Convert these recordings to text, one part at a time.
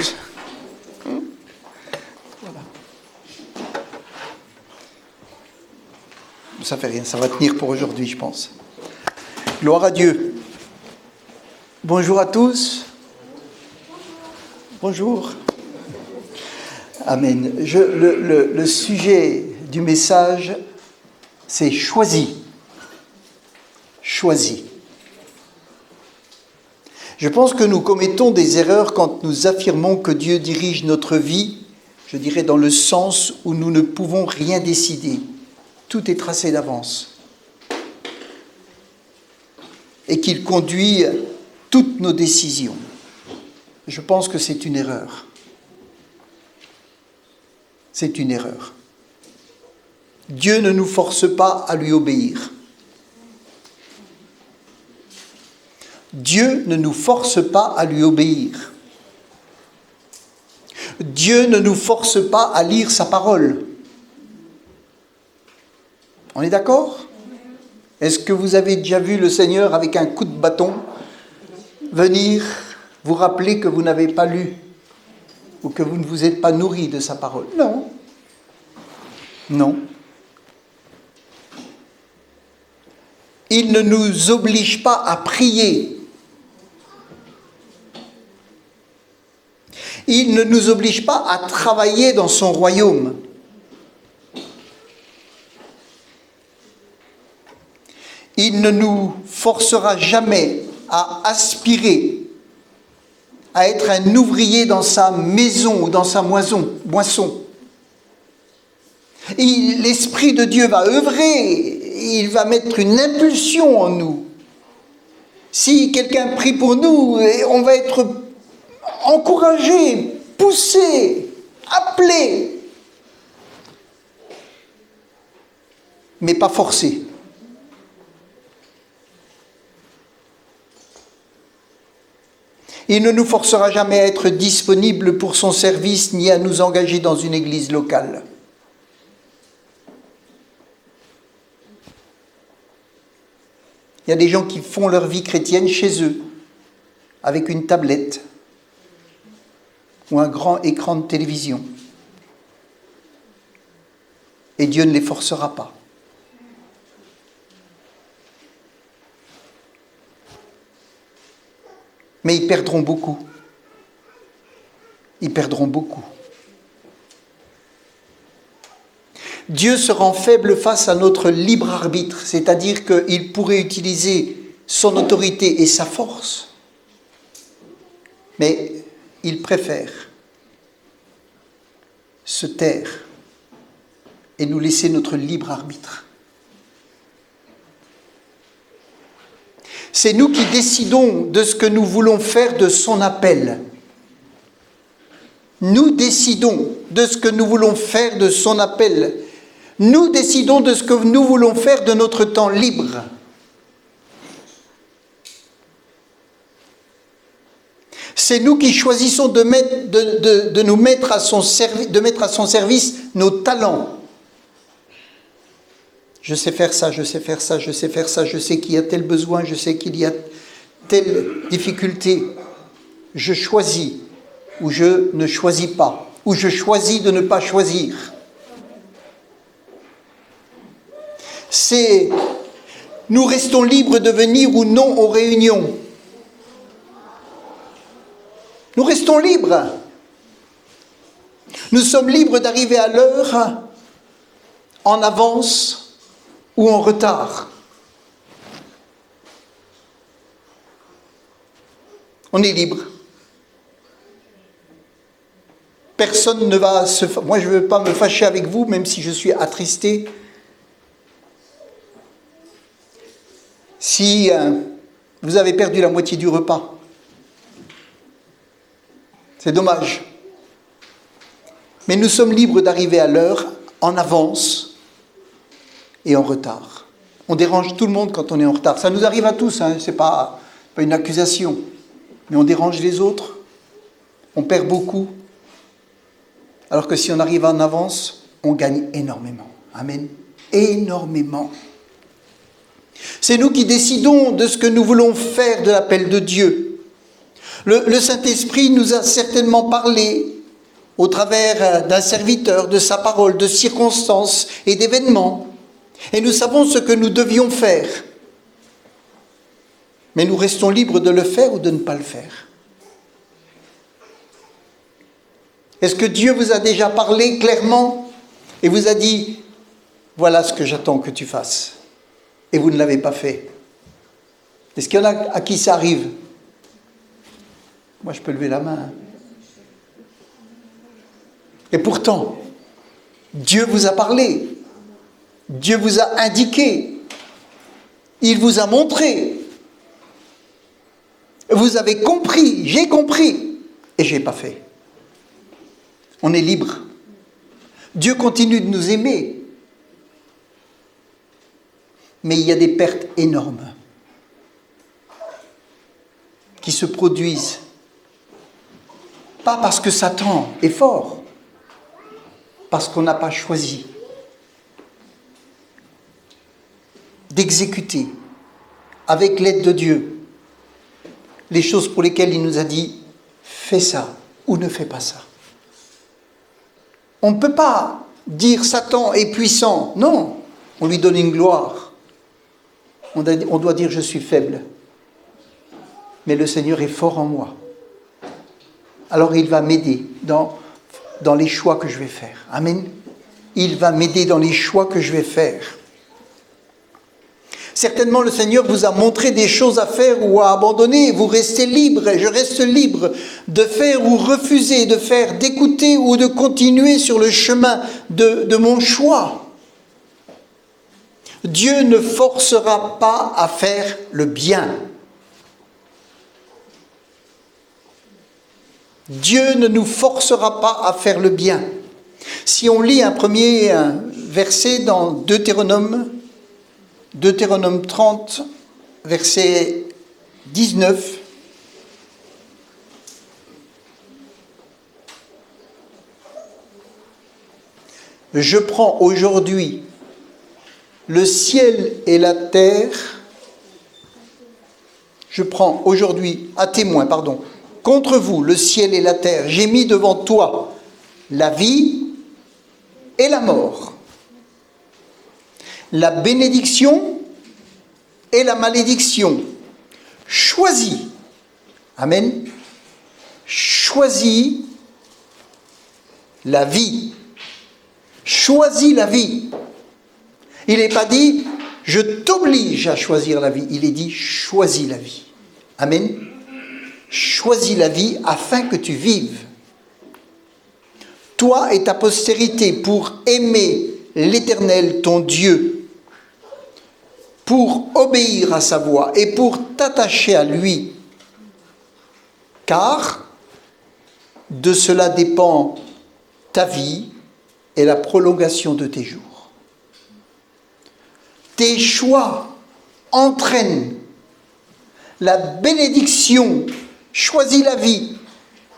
chose. Voilà. Ça fait rien, ça va tenir pour aujourd'hui, je pense. Gloire à Dieu. Bonjour à tous. Bonjour. Amen. Le sujet du message, c'est choisi. Choisi. Je pense que nous commettons des erreurs quand nous affirmons que Dieu dirige notre vie, je dirais dans le sens où nous ne pouvons rien décider. Tout est tracé d'avance. Et qu'il conduit toutes nos décisions. Je pense que c'est une erreur. C'est une erreur. Dieu ne nous force pas à lui obéir. Dieu ne nous force pas à lui obéir. Dieu ne nous force pas à lire sa parole. On est d'accord ? Est-ce que vous avez déjà vu le Seigneur avec un coup de bâton venir vous rappeler que vous n'avez pas lu ou que vous ne vous êtes pas nourri de sa parole? Non. Non. Il ne nous oblige pas à prier. Il ne nous oblige pas à travailler dans son royaume. Il ne nous forcera jamais à aspirer à être un ouvrier dans sa maison ou dans sa moisson. L'Esprit de Dieu va œuvrer, il va mettre une impulsion en nous. Si quelqu'un prie pour nous, on va être encouragé, poussé, appelé, mais pas forcé. Il ne nous forcera jamais à être disponibles pour son service ni à nous engager dans une église locale. Il y a des gens qui font leur vie chrétienne chez eux, avec une tablette ou un grand écran de télévision. Et Dieu ne les forcera pas. Mais ils perdront beaucoup. Ils perdront beaucoup. Dieu se rend faible face à notre libre arbitre, c'est-à-dire qu'il pourrait utiliser son autorité et sa force, mais il préfère se taire et nous laisser notre libre arbitre. C'est nous qui décidons de ce que nous voulons faire de son appel. Nous décidons de ce que nous voulons faire de son appel. Nous décidons de ce que nous voulons faire de notre temps libre. C'est nous qui choisissons de nous mettre à son service nos talents. Je sais faire ça, je sais faire ça, je sais faire ça, je sais qu'il y a tel besoin, je sais qu'il y a telle difficulté. Je choisis ou je ne choisis pas, ou je choisis de ne pas choisir. Nous restons libres de venir ou non aux réunions. Nous restons libres. Nous sommes libres d'arriver à l'heure, en avance ou en retard. On est libre. Personne ne va se... Moi, je ne veux pas me fâcher avec vous, même si je suis attristé. Si vous avez perdu la moitié du repas, c'est dommage. Mais nous sommes libres d'arriver à l'heure, en avance et en retard. On dérange tout le monde quand on est en retard. Ça nous arrive à tous, hein, c'est pas une accusation. Mais on dérange les autres, on perd beaucoup. Alors que si on arrive en avance, on gagne énormément. Amen. Énormément. C'est nous qui décidons de ce que nous voulons faire de l'appel de Dieu. Le Saint-Esprit nous a certainement parlé au travers d'un serviteur, de sa parole, de circonstances et d'événements. Et nous savons ce que nous devions faire. Mais nous restons libres de le faire ou de ne pas le faire. Est-ce que Dieu vous a déjà parlé clairement et vous a dit « Voilà ce que j'attends que tu fasses » et vous ne l'avez pas fait? Est-ce qu'il y en a à qui ça arrive? Moi, je peux lever la main. Et pourtant, Dieu vous a parlé. Dieu vous a indiqué. Il vous a montré. Vous avez compris, j'ai compris, et je n'ai pas fait. On est libre. Dieu continue de nous aimer. Mais il y a des pertes énormes qui se produisent. Pas parce que Satan est fort, parce qu'on n'a pas choisi d'exécuter, avec l'aide de Dieu, les choses pour lesquelles il nous a dit « fais ça ou ne fais pas ça ». On ne peut pas dire Satan est puissant. Non, on lui donne une gloire. On doit dire je suis faible. Mais le Seigneur est fort en moi. Alors il va m'aider dans les choix que je vais faire. Amen. Il va m'aider dans les choix que je vais faire. Certainement, le Seigneur vous a montré des choses à faire ou à abandonner. Vous restez libre, et je reste libre de faire ou refuser de faire, d'écouter ou de continuer sur le chemin de mon choix. Dieu ne forcera pas à faire le bien. Dieu ne nous forcera pas à faire le bien. Si on lit un premier verset dans Deutéronome 30, verset 19. Je prends aujourd'hui le ciel et la terre. Je prends aujourd'hui à témoin, contre vous le ciel et la terre. J'ai mis devant toi la vie et la mort, la bénédiction et la malédiction. Choisis. Amen. Choisis la vie. Choisis la vie. Il n'est pas dit « je t'oblige à choisir la vie ». Il est dit « choisis la vie ». Amen. Choisis la vie afin que tu vives. Toi et ta postérité pour aimer l'Éternel, ton Dieu, pour obéir à sa voix et pour t'attacher à lui. Car de cela dépend ta vie et la prolongation de tes jours. Tes choix entraînent la bénédiction. Choisis la vie.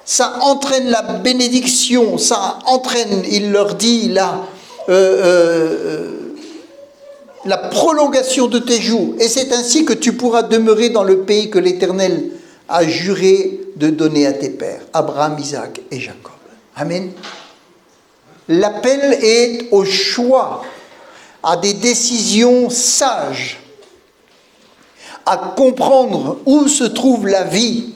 Ça entraîne la bénédiction. Ça entraîne, il leur dit là, la prolongation de tes jours. Et c'est ainsi que tu pourras demeurer dans le pays que l'Éternel a juré de donner à tes pères, Abraham, Isaac et Jacob. Amen. L'appel est au choix, à des décisions sages, à comprendre où se trouve la vie,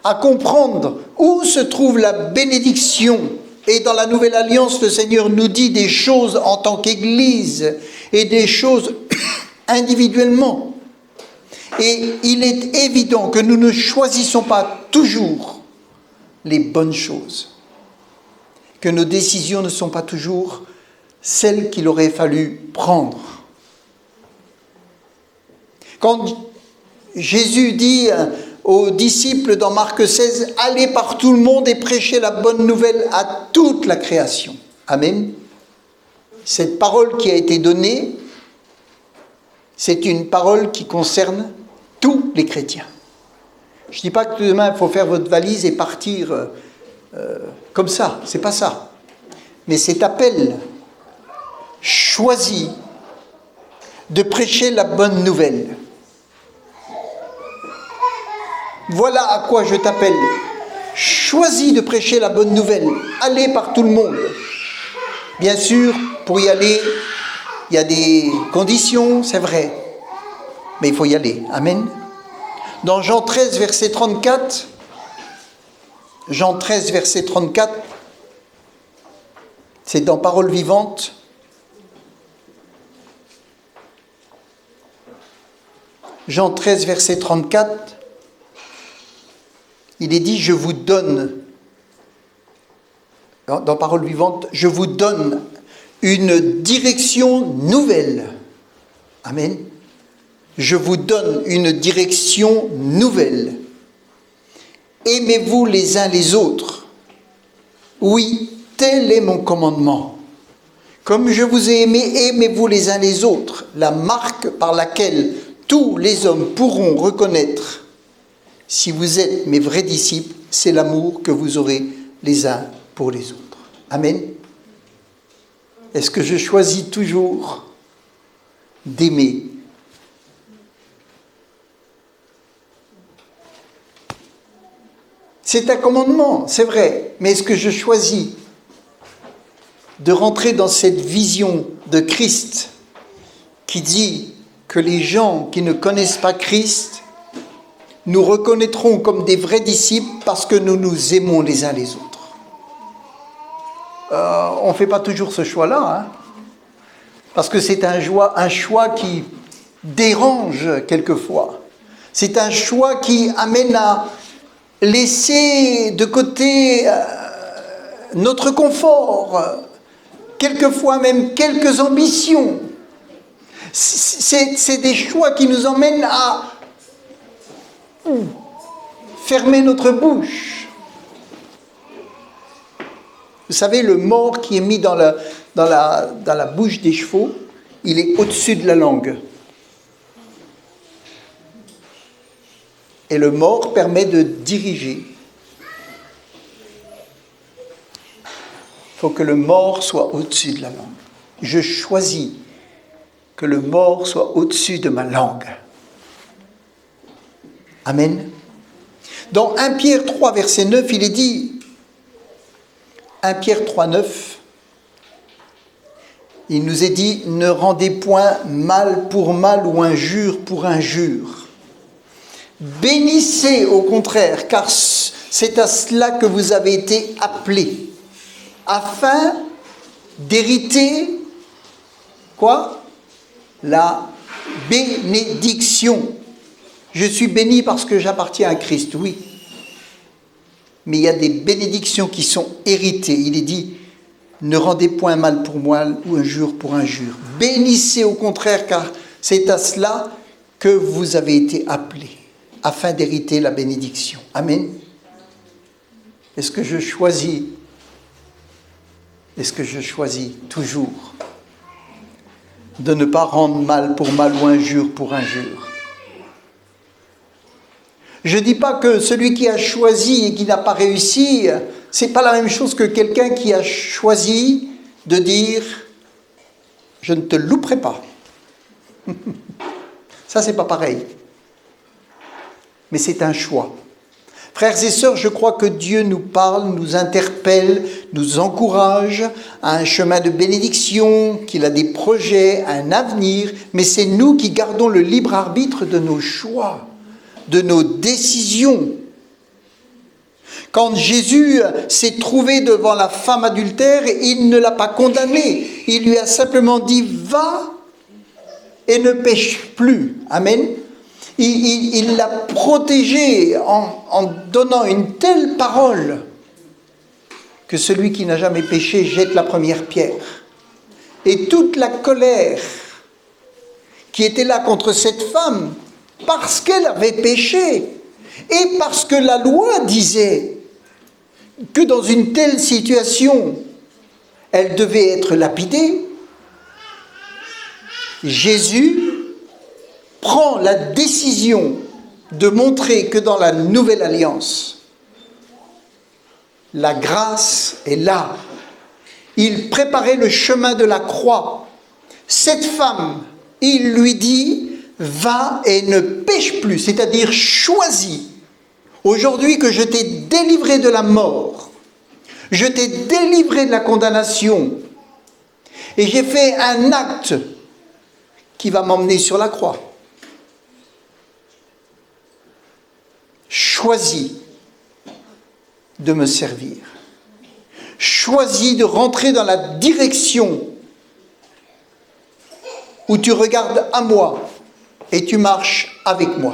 à comprendre où se trouve la bénédiction. Et dans la Nouvelle Alliance, le Seigneur nous dit des choses en tant qu'Église et des choses individuellement. Et il est évident que nous ne choisissons pas toujours les bonnes choses, que nos décisions ne sont pas toujours celles qu'il aurait fallu prendre. Quand Jésus dit aux disciples dans Marc 16, « Allez par tout le monde et prêchez la bonne nouvelle à toute la création. » Amen. Cette parole qui a été donnée, c'est une parole qui concerne tous les chrétiens. Je ne dis pas que demain, il faut faire votre valise et partir comme ça. Ce n'est pas ça. Mais cet appel choisi de prêcher la bonne nouvelle. Voilà à quoi je t'appelle. Choisis de prêcher la bonne nouvelle. Allez par tout le monde. Bien sûr, pour y aller, il y a des conditions, c'est vrai. Mais il faut y aller. Amen. Dans Jean 13, verset 34, Jean 13, verset 34, c'est dans Parole vivante. Jean 13, verset 34, il est dit, je vous donne, dans Parole vivante, je vous donne une direction nouvelle. Amen. Je vous donne une direction nouvelle. Aimez-vous les uns les autres. Oui, tel est mon commandement. Comme je vous ai aimé, aimez-vous les uns les autres. La marque par laquelle tous les hommes pourront reconnaître si vous êtes mes vrais disciples, c'est l'amour que vous aurez les uns pour les autres. Amen. Est-ce que je choisis toujours d'aimer ? C'est un commandement, c'est vrai, mais est-ce que je choisis de rentrer dans cette vision de Christ qui dit que les gens qui ne connaissent pas Christ nous reconnaîtront comme des vrais disciples parce que nous nous aimons les uns les autres. On ne fait pas toujours ce choix-là, parce que c'est un choix qui dérange quelquefois. C'est un choix qui amène à laisser de côté notre confort, quelquefois même quelques ambitions. C'est des choix qui nous emmènent à fermer notre bouche. Vous savez, le mors qui est mis dans la bouche des chevaux, il est au-dessus de la langue. Et le mors permet de diriger. Il faut que le mors soit au-dessus de la langue. Je choisis que le mors soit au-dessus de ma langue. Amen. Dans 1 Pierre 3, verset 9, il est dit, 1 Pierre 3, 9, il nous est dit, ne rendez point mal pour mal ou injure pour injure. Bénissez au contraire, car c'est à cela que vous avez été appelés, afin d'hériter, quoi ? La bénédiction. Je suis béni parce que j'appartiens à Christ, oui. Mais il y a des bénédictions qui sont héritées. Il est dit, ne rendez point mal pour mal ou injure pour injure. Bénissez au contraire, car c'est à cela que vous avez été appelés, afin d'hériter la bénédiction. Amen. Est-ce que je choisis toujours de ne pas rendre mal pour mal ou injure pour injure? Je ne dis pas que celui qui a choisi et qui n'a pas réussi, ce n'est pas la même chose que quelqu'un qui a choisi de dire « je ne te louperai pas ». Ça, c'est pas pareil. Mais c'est un choix. Frères et sœurs, je crois que Dieu nous parle, nous interpelle, nous encourage à un chemin de bénédiction, qu'il a des projets, un avenir, mais c'est nous qui gardons le libre arbitre de nos choix, de nos décisions. Quand Jésus s'est trouvé devant la femme adultère, il ne l'a pas condamnée. Il lui a simplement dit « va et ne pêche plus ». Amen. Il l'a protégée en donnant une telle parole que celui qui n'a jamais péché jette la première pierre. Et toute la colère qui était là contre cette femme, parce qu'elle avait péché, et parce que la loi disait que dans une telle situation, elle devait être lapidée, Jésus prend la décision de montrer que dans la nouvelle alliance, la grâce est là. Il préparait le chemin de la croix. Cette femme, il lui dit, va et ne pêche plus, c'est-à-dire choisis Aujourd'hui que je t'ai délivré de la mort, je t'ai délivré de la condamnation, et j'ai fait un acte qui va m'emmener sur la croix. Choisis de me servir. Choisis de rentrer dans la direction où tu regardes à moi et tu marches avec moi.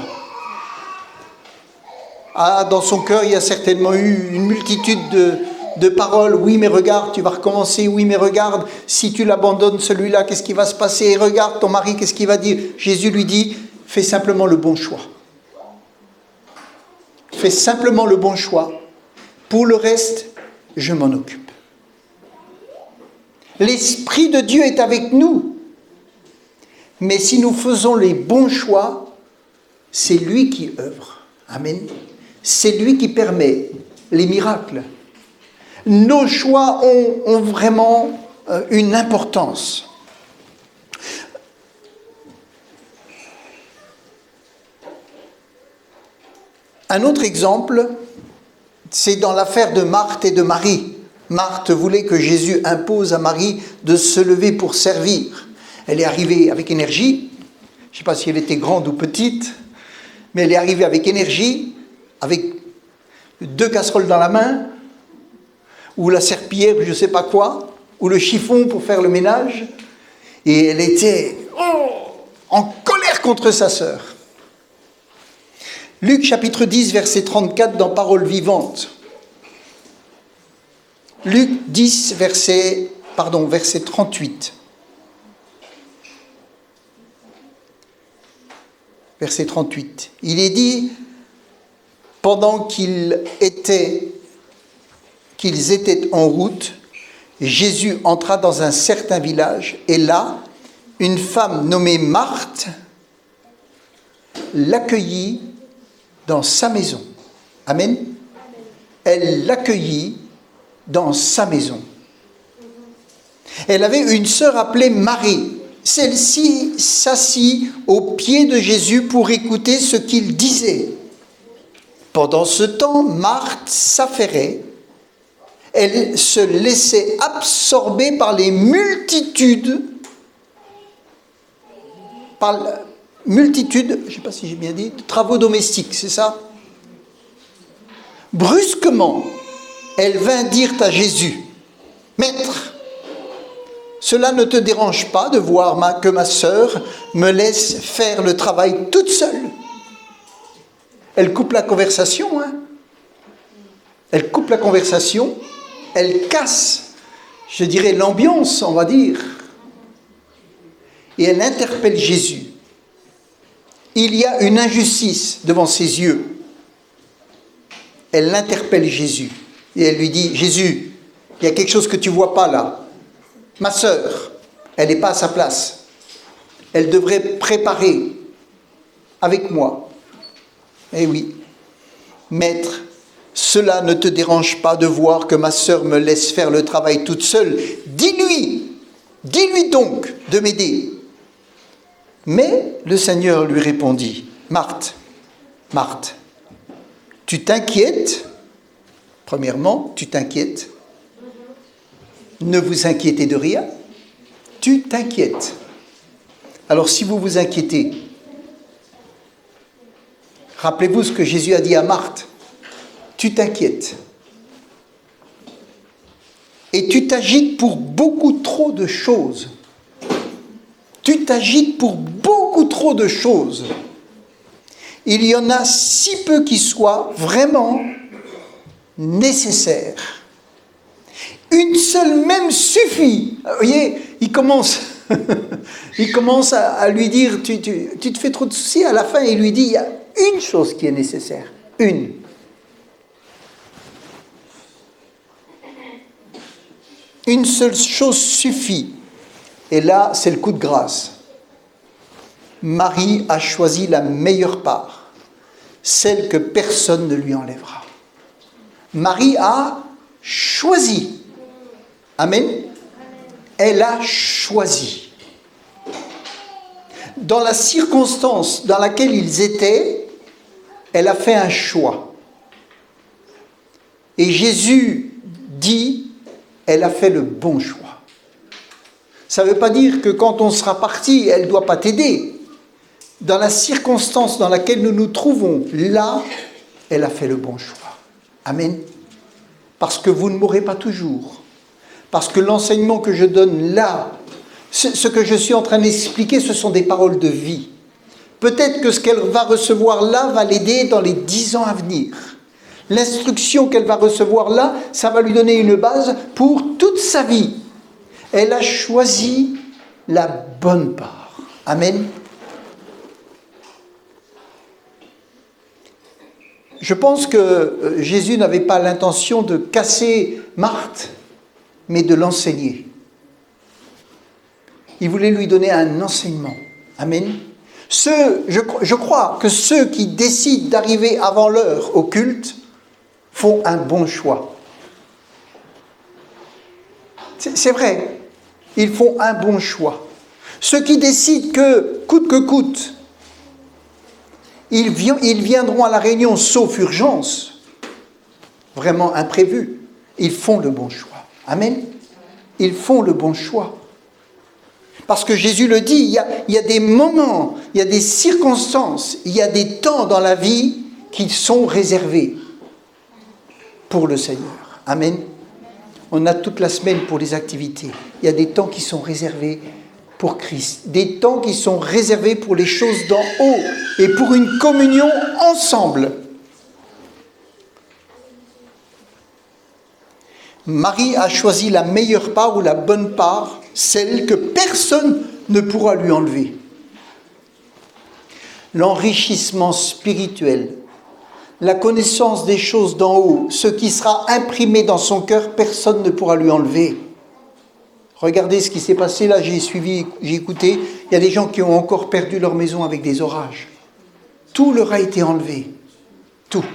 Ah, dans son cœur, il y a certainement eu une multitude de paroles. Oui, mais regarde, tu vas recommencer. Oui, mais regarde, si tu l'abandonnes, celui-là, qu'est-ce qui va se passer? Et regarde, ton mari, qu'est-ce qu'il va dire? Jésus lui dit, fais simplement le bon choix. Fais simplement le bon choix. Pour le reste, je m'en occupe. L'Esprit de Dieu est avec nous. Mais si nous faisons les bons choix, c'est lui qui œuvre. Amen. C'est lui qui permet les miracles. Nos choix ont vraiment une importance. Un autre exemple, c'est dans l'affaire de Marthe et de Marie. Marthe voulait que Jésus impose à Marie de se lever pour servir. Elle est arrivée avec énergie. Je ne sais pas si elle était grande ou petite, mais elle est arrivée avec énergie, avec 2 casseroles dans la main, ou la serpillière, je ne sais pas quoi, ou le chiffon pour faire le ménage. Et elle était en colère contre sa sœur. Luc chapitre 10, verset 34 dans Paroles vivantes. Luc 10, verset 38. Verset 38. Il est dit, pendant qu'ils étaient en route, Jésus entra dans un certain village, et là, une femme nommée Marthe l'accueillit dans sa maison. Amen. Elle l'accueillit dans sa maison. Elle avait une sœur appelée Marie. Celle-ci s'assit aux pieds de Jésus pour écouter ce qu'il disait. Pendant ce temps, Marthe s'affairait. Elle se laissait absorber par les multitudes, je ne sais pas si j'ai bien dit, de travaux domestiques, c'est ça? Brusquement, elle vint dire à Jésus, « Maître, cela ne te dérange pas de voir que ma sœur me laisse faire le travail toute seule ?» Elle coupe la conversation, hein? Elle coupe la conversation, elle casse, je dirais, l'ambiance, on va dire. Et elle interpelle Jésus. Il y a une injustice devant ses yeux. Elle interpelle Jésus. Et elle lui dit, Jésus, il y a quelque chose que tu ne vois pas là. Ma sœur, elle n'est pas à sa place. Elle devrait préparer avec moi. Eh oui, Maître, cela ne te dérange pas de voir que ma sœur me laisse faire le travail toute seule. Dis-lui donc de m'aider. Mais le Seigneur lui répondit, Marthe, Marthe, tu t'inquiètes. Premièrement, tu t'inquiètes. Ne vous inquiétez de rien. Tu t'inquiètes. Alors si vous vous inquiétez, rappelez-vous ce que Jésus a dit à Marthe. Tu t'inquiètes. Et tu t'agites pour beaucoup trop de choses. Tu t'agites pour beaucoup trop de choses. Il y en a si peu qui soient vraiment nécessaires. Une seule même suffit. Vous voyez, il commence à lui dire, tu te fais trop de soucis. À la fin, il lui dit, il y a une chose qui est nécessaire. Une. Une seule chose suffit. Et là, c'est le coup de grâce. Marie a choisi la meilleure part, celle que personne ne lui enlèvera. Marie a choisi. Amen. Elle a choisi. Dans la circonstance dans laquelle ils étaient, elle a fait un choix. Et Jésus dit, elle a fait le bon choix. Ça ne veut pas dire que quand on sera parti, elle ne doit pas t'aider. Dans la circonstance dans laquelle nous nous trouvons, là, elle a fait le bon choix. Amen. Parce que vous ne mourrez pas toujours. Parce que l'enseignement que je donne là, ce que je suis en train d'expliquer, ce sont des paroles de vie. Peut-être que ce qu'elle va recevoir là va l'aider dans les 10 ans à venir. L'instruction qu'elle va recevoir là, ça va lui donner une base pour toute sa vie. Elle a choisi la bonne part. Amen. Je pense que Jésus n'avait pas l'intention de casser Marthe, mais de l'enseigner. Il voulait lui donner un enseignement. Amen. Je crois que ceux qui décident d'arriver avant l'heure au culte font un bon choix. C'est vrai, ils font un bon choix. Ceux qui décident que coûte, ils viendront à la réunion sauf urgence, vraiment imprévu, ils font le bon choix. Amen. Ils font le bon choix. Parce que Jésus le dit, il y a des moments, il y a des circonstances, il y a des temps dans la vie qui sont réservés pour le Seigneur. Amen. On a toute la semaine pour les activités. Il y a des temps qui sont réservés pour Christ. Des temps qui sont réservés pour les choses d'en haut et pour une communion ensemble. Marie a choisi la meilleure part ou la bonne part, celle que personne ne pourra lui enlever. L'enrichissement spirituel, la connaissance des choses d'en haut, ce qui sera imprimé dans son cœur, personne ne pourra lui enlever. Regardez ce qui s'est passé là, j'ai écouté, il y a des gens qui ont encore perdu leur maison avec des orages. Tout leur a été enlevé, tout.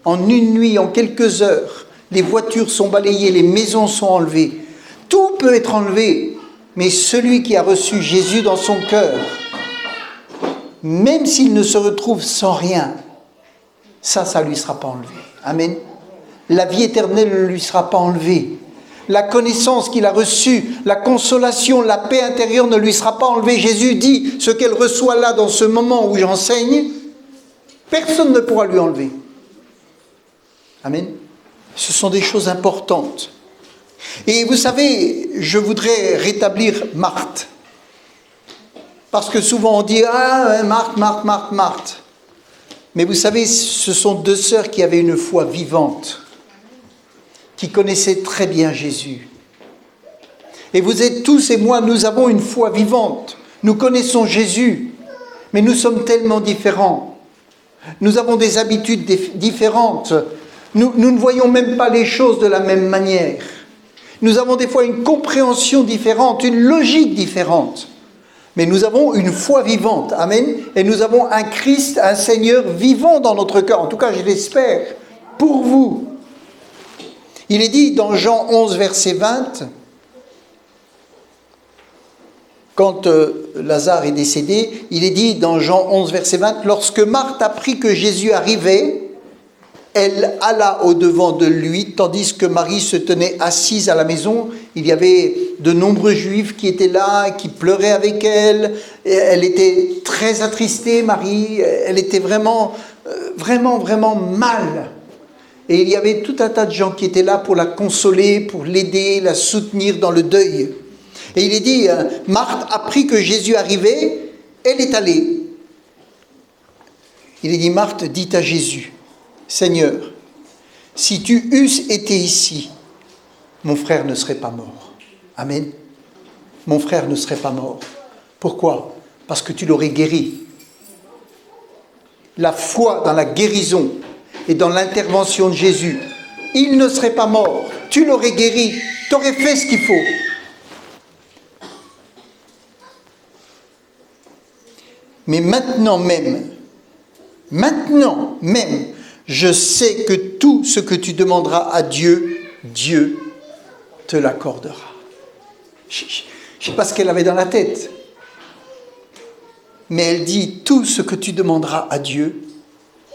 En une nuit, en quelques heures, les voitures sont balayées, les maisons sont enlevées. Tout peut être enlevé, mais celui qui a reçu Jésus dans son cœur, même s'il ne se retrouve sans rien, ça ne lui sera pas enlevé. Amen. La vie éternelle ne lui sera pas enlevée. La connaissance qu'il a reçue, la consolation, la paix intérieure ne lui sera pas enlevée. Jésus dit, ce qu'elle reçoit là dans ce moment où j'enseigne, personne ne pourra lui enlever. Amen. Ce sont des choses importantes. Et vous savez, je voudrais rétablir Marthe. Parce que souvent on dit, ah, Marthe. Mais vous savez, ce sont deux sœurs qui avaient une foi vivante, qui connaissaient très bien Jésus. Et vous êtes tous et moi, nous avons une foi vivante. Nous connaissons Jésus, mais nous sommes tellement différents. Nous avons des habitudes différentes. Nous ne voyons même pas les choses de la même manière. Nous avons des fois une compréhension différente, une logique différente. Mais nous avons une foi vivante, amen. Et nous avons un Christ, un Seigneur vivant dans notre cœur. En tout cas, je l'espère, pour vous. Il est dit dans Jean 11, verset 20, quand Lazare est décédé, il est dit dans Jean 11, verset 20, lorsque Marthe apprit que Jésus arrivait, elle alla au-devant de lui, tandis que Marie se tenait assise à la maison. Il y avait de nombreux Juifs qui étaient là, qui pleuraient avec elle. Elle était très attristée, Marie. Elle était vraiment mal. Et il y avait tout un tas de gens qui étaient là pour la consoler, pour l'aider, la soutenir dans le deuil. Et il est dit, Marthe apprit que Jésus arrivait, elle est allée. Il est dit, Marthe dit à Jésus, Seigneur, si tu eusses été ici, mon frère ne serait pas mort. Amen. Mon frère ne serait pas mort. Pourquoi? Parce que tu l'aurais guéri. La foi dans la guérison et dans l'intervention de Jésus, il ne serait pas mort. Tu l'aurais guéri. Tu aurais fait ce qu'il faut. Mais maintenant même, je sais que tout ce que tu demanderas à Dieu, Dieu te l'accordera. Je ne sais pas ce qu'elle avait dans la tête. Mais elle dit, tout ce que tu demanderas à Dieu,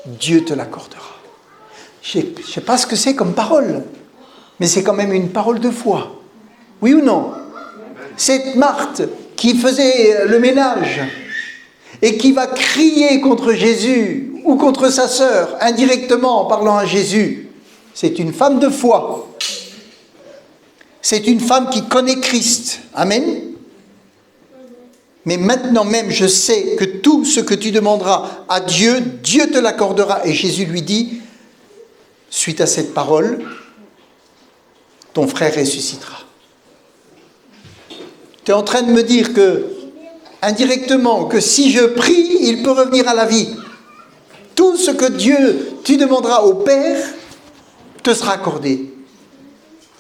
Dieu te l'accordera. Je ne sais pas ce que c'est comme parole, mais c'est quand même une parole de foi. Oui ou non? Cette Marthe qui faisait le ménage et qui va crier contre Jésus ou contre sa sœur, indirectement en parlant à Jésus, c'est une femme de foi. C'est une femme qui connaît Christ. Amen. Mais maintenant même, je sais que tout ce que tu demanderas à Dieu, Dieu te l'accordera. Et Jésus lui dit, suite à cette parole, ton frère ressuscitera. Tu es en train de me dire que, indirectement, que si je prie, il peut revenir à la vie. Tout ce que Dieu, tu demanderas au Père, te sera accordé.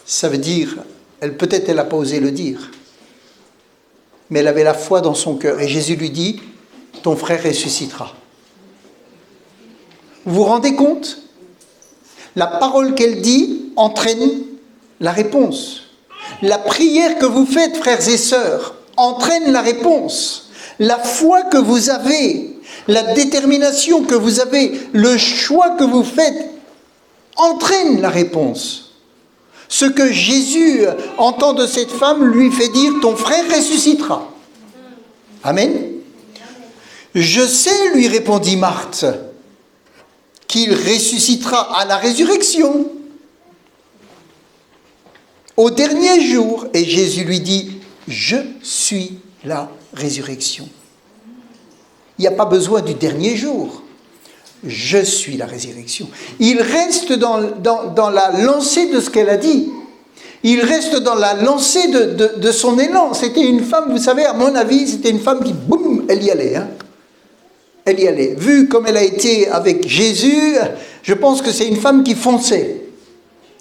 Ça veut dire, peut-être elle n'a pas osé le dire, mais elle avait la foi dans son cœur. Et Jésus lui dit, ton frère ressuscitera. Vous vous rendez compte? La parole qu'elle dit entraîne la réponse. La prière que vous faites, frères et sœurs, entraîne la réponse. La foi que vous avez, la détermination que vous avez, le choix que vous faites, entraîne la réponse. Ce que Jésus entend de cette femme lui fait dire, ton frère ressuscitera. Amen. Je sais, lui répondit Marthe, qu'il ressuscitera à la résurrection, au dernier jour. Et Jésus lui dit, je suis la résurrection. Il n'y a pas besoin du dernier jour. Je suis la résurrection. Il reste dans la lancée de ce qu'elle a dit. Il reste dans la lancée de son élan. C'était une femme, vous savez, à mon avis, c'était une femme qui, boum, elle y allait. Hein. Elle y allait. Vu comme elle a été avec Jésus, je pense que c'est une femme qui fonçait.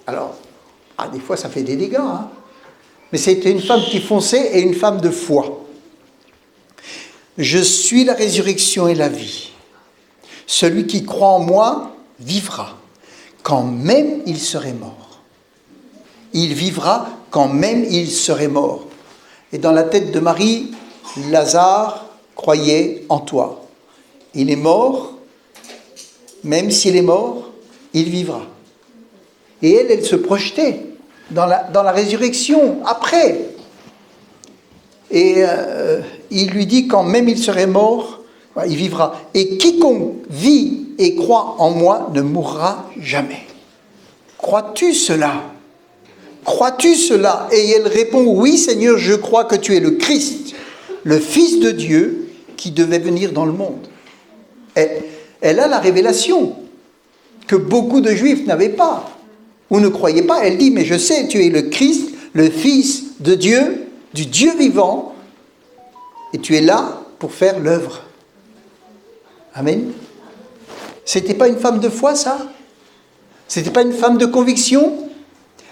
Alors, des fois ça fait des dégâts. Hein. Mais c'était une femme qui fonçait et une femme de foi. Je suis la résurrection et la vie. Celui qui croit en moi vivra, quand même il serait mort. Il vivra quand même il serait mort. Et dans la tête de Marie, Lazare croyait en toi. Il est mort, même s'il est mort, il vivra. Et elle se projetait dans la résurrection, après. Et il lui dit, quand même il serait mort, il vivra. Et quiconque vit et croit en moi ne mourra jamais. Crois-tu cela? Crois-tu cela? Et elle répond, oui Seigneur, je crois que tu es le Christ, le Fils de Dieu qui devait venir dans le monde. Elle a la révélation que beaucoup de Juifs n'avaient pas ou ne croyaient pas. Elle dit, mais je sais, tu es le Christ, le Fils de Dieu, du Dieu vivant, et tu es là pour faire l'œuvre. Amen. C'était pas une femme de foi, ça? C'était pas une femme de conviction?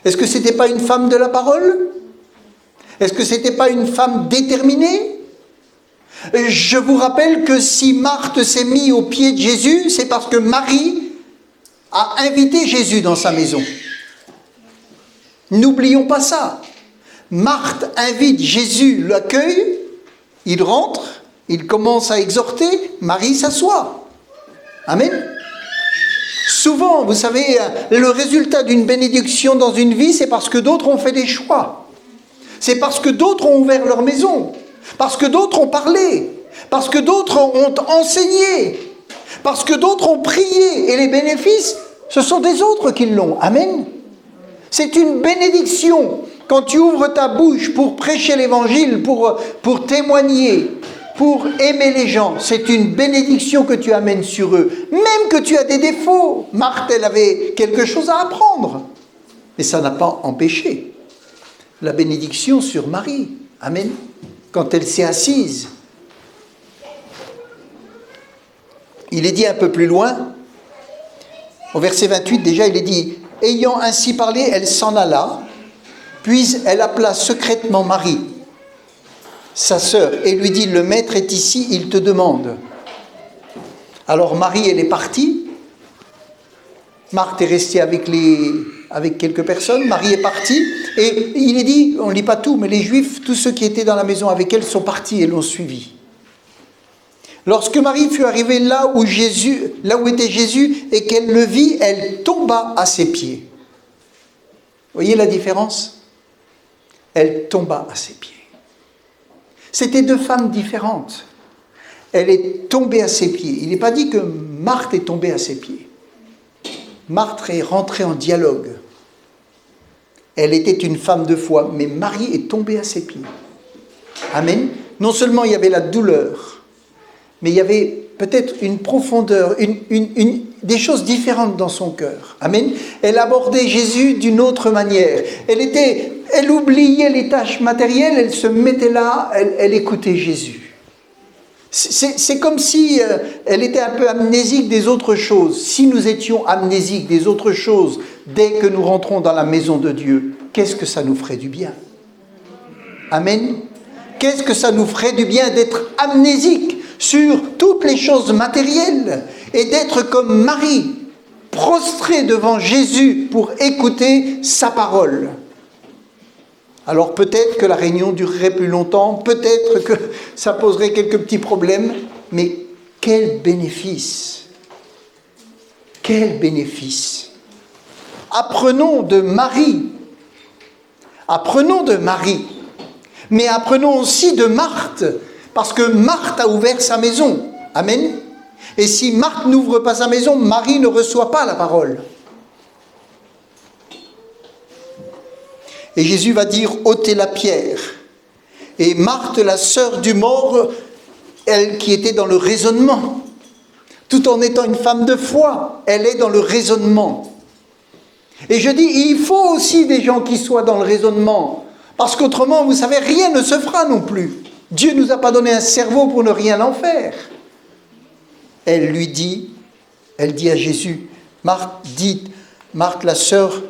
Est-ce que c'était pas une femme de la parole? Est-ce que c'était pas une femme déterminée? Je vous rappelle que si Marthe s'est mise aux pieds de Jésus, c'est parce que Marie a invité Jésus dans sa maison. N'oublions pas ça. Marthe invite Jésus, l'accueille, il rentre, il commence à exhorter, Marie s'assoit. Amen. Souvent, vous savez, le résultat d'une bénédiction dans une vie, c'est parce que d'autres ont fait des choix. C'est parce que d'autres ont ouvert leur maison. Parce que d'autres ont parlé. Parce que d'autres ont enseigné. Parce que d'autres ont prié. Et les bénéfices, ce sont des autres qui l'ont. Amen. C'est une bénédiction. Quand tu ouvres ta bouche pour prêcher l'évangile, pour témoigner, pour aimer les gens, c'est une bénédiction que tu amènes sur eux. Même que tu as des défauts. Marthe, elle avait quelque chose à apprendre. Mais ça n'a pas empêché la bénédiction sur Marie. Amen. Quand elle s'est assise. Il est dit un peu plus loin, au verset 28 déjà, il est dit, ayant ainsi parlé, elle s'en alla, puis elle appela secrètement Marie, sa sœur, et lui dit, le maître est ici, il te demande. Alors Marie, elle est partie. Marthe est restée avec quelques personnes. Marie est partie. Et il est dit, on ne lit pas tout, mais les Juifs, tous ceux qui étaient dans la maison avec elle, sont partis et l'ont suivie. Lorsque Marie fut arrivée là où était Jésus, et qu'elle le vit, elle tomba à ses pieds. Voyez la différence? Elle tomba à ses pieds. C'était deux femmes différentes. Elle est tombée à ses pieds. Il n'est pas dit que Marthe est tombée à ses pieds. Marthe est rentrée en dialogue. Elle était une femme de foi, mais Marie est tombée à ses pieds. Amen. Non seulement il y avait la douleur, mais il y avait peut-être une profondeur, des choses différentes dans son cœur. Amen. Elle abordait Jésus d'une autre manière. Elle oubliait les tâches matérielles, elle se mettait là, elle écoutait Jésus. C'est comme si elle était un peu amnésique des autres choses. Si nous étions amnésiques des autres choses dès que nous rentrons dans la maison de Dieu, qu'est-ce que ça nous ferait du bien? Amen. Qu'est-ce que ça nous ferait du bien d'être amnésique sur toutes les choses matérielles et d'être comme Marie, prostrée devant Jésus pour écouter sa parole. Alors peut-être que la réunion durerait plus longtemps, peut-être que ça poserait quelques petits problèmes, mais quel bénéfice! Quel bénéfice! Apprenons de Marie. Apprenons de Marie. Mais apprenons aussi de Marthe, parce que Marthe a ouvert sa maison. Amen. Et si Marthe n'ouvre pas sa maison, Marie ne reçoit pas la parole. Et Jésus va dire, ôtez la pierre. Et Marthe, la sœur du mort, elle qui était dans le raisonnement, tout en étant une femme de foi, elle est dans le raisonnement. Et je dis, il faut aussi des gens qui soient dans le raisonnement, parce qu'autrement, vous savez, rien ne se fera non plus. Dieu ne nous a pas donné un cerveau pour ne rien en faire. Elle dit à Jésus, Marthe, la sœur